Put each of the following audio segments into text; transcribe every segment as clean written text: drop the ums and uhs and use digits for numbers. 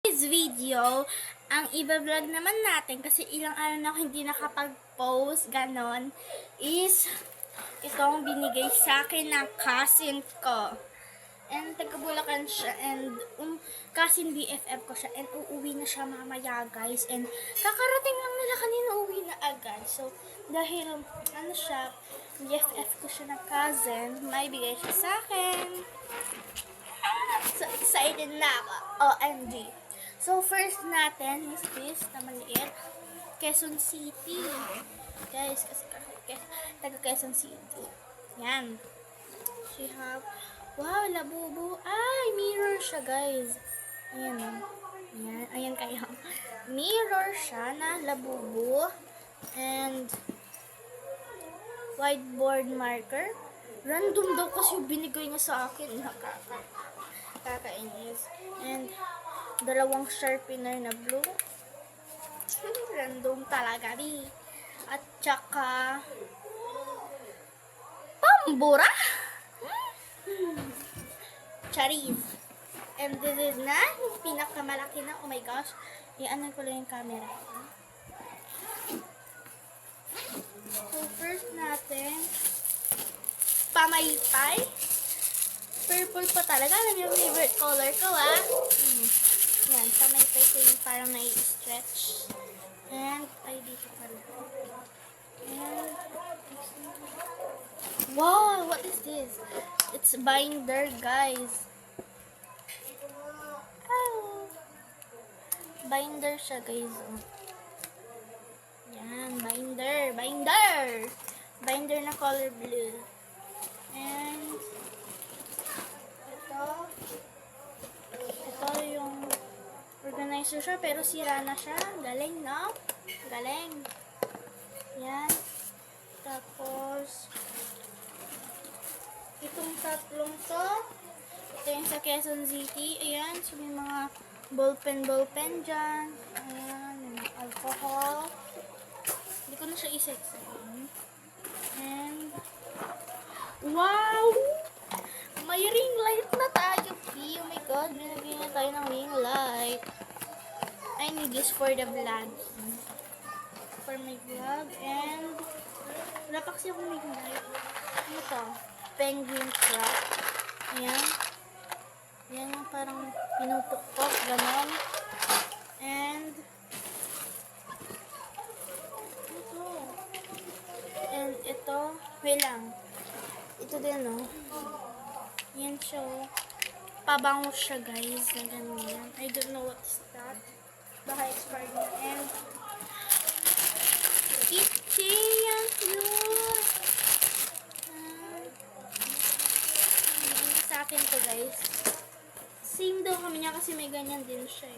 This video, ang iba-vlog naman natin kasi ilang araw na ako hindi nakapag-post, ganon, is itong binigay sa akin ng cousin ko. And taga-Bulacan siya, and cousin BFF ko siya, and uuwi na siya mamaya, guys. And kakarating lang nila kanina, uuwi na agad. So, dahil, siya, BFF ko siya ng cousin, may bigay siya sa akin. So excited na ako. OMG. So, first natin is this, na maliit, Quezon City. Guys, kasi taga Quezon City. Yan. She have, wow, labubu. Ay, mirror siya, guys. Ayan, o. Ayan, ayan kayo. Mirror siya na labubu. And, whiteboard marker. Random daw kasi yung binigay niya sa akin. Kakainis. And, dalawang sharpener na blue. Random talaga, di. At saka, pambura. Charis. And this is na, yung pinakamalaki na, oh my gosh. Iaanan ko lang yung camera. So, first natin, pamaypay. Purple pa talaga. Alam yung favorite color ko, ah. Yan, pamaypay ko yung parang nai-stretch. And, ay, dito pala. And, wow, what is this? It's binder, guys. Oh. Binder siya, guys. Yan, binder. Binder! Binder na color blue. And, ito yung organizer siya, pero sira na siya. Galing, no? Galing. Yan. Tapos, itong tatlong to, ito yung sa Quezon City. Ayan, so may mga ballpen dyan. Ayan, may mga alcohol. Hindi ko na siya isa-isahin. And, wow! May ring light na tayo, P. Oh my God, binigyan na tayo ng ring light. I need this for the vlog. For my vlog. And, wala pa kasi akong ring light. Ano to? Penguin trap. Ayan. Ayan yung parang pinupukpok. Ganon. And, ito. And ito. Wait lang. Ito din, no? Yan siya. Pabango siya, guys. Na ganyan. I don't know what is that. Baka expired na. And, itchy. Yan yun. Sa akin to, guys. Same daw kami niya kasi may ganyan din siya.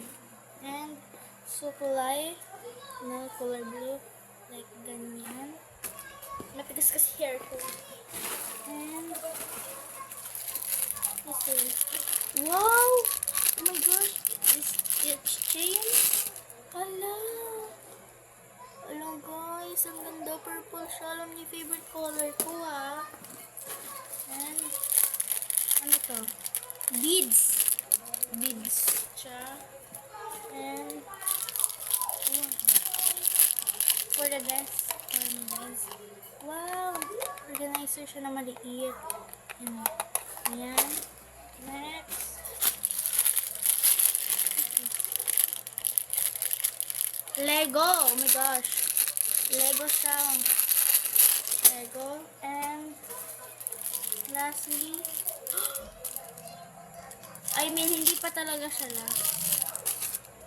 And, sukulay na color blue. Like, ganyan. Matigas kasi hair ko. And, this is, wow! Oh my gosh! This stitch chain. Hala! Hala guys, ang ganda. Purple siya. Alam niyo, favorite color ko, ha. And, ano to? Beads. Beads siya. And, for the best. Guys. Wow! Organizer siya na maliit. Ayan. Next. Lego! Oh my gosh. Lego siya. Lego. And lastly, I mean, hindi pa talaga siya last.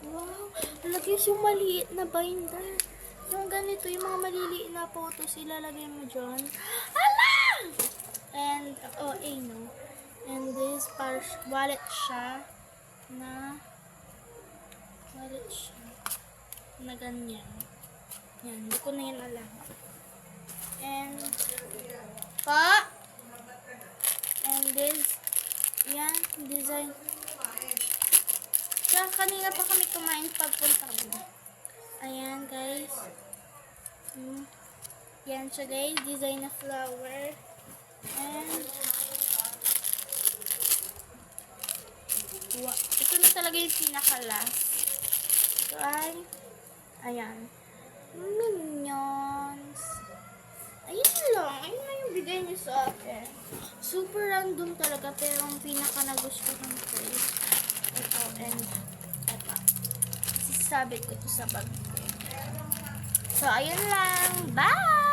Wow! Lagyan yung maliit na binder. Yung ganito, yung mga maliliit na photos, ilalagay mo dyan. Hala! And, oh, no. And this, wallet siya na ganyan. Yan, hindi ko na yan alam. And, and this, yan, design. Kaya kanina pa kami kumain pagpunta ko. Ayan, guys. Yan siya, guys. Design na flower. And, ito na talaga yung pinaka-last. Ito ay, ayan, Minions. Ayun lang. Ayun lang yung bigay niyo sa akin. Super random talaga, pero ang pinaka-nagustuhan ko is ito and ito. Sisabit ko ito sa bag ko. So, ayun lang. Bye!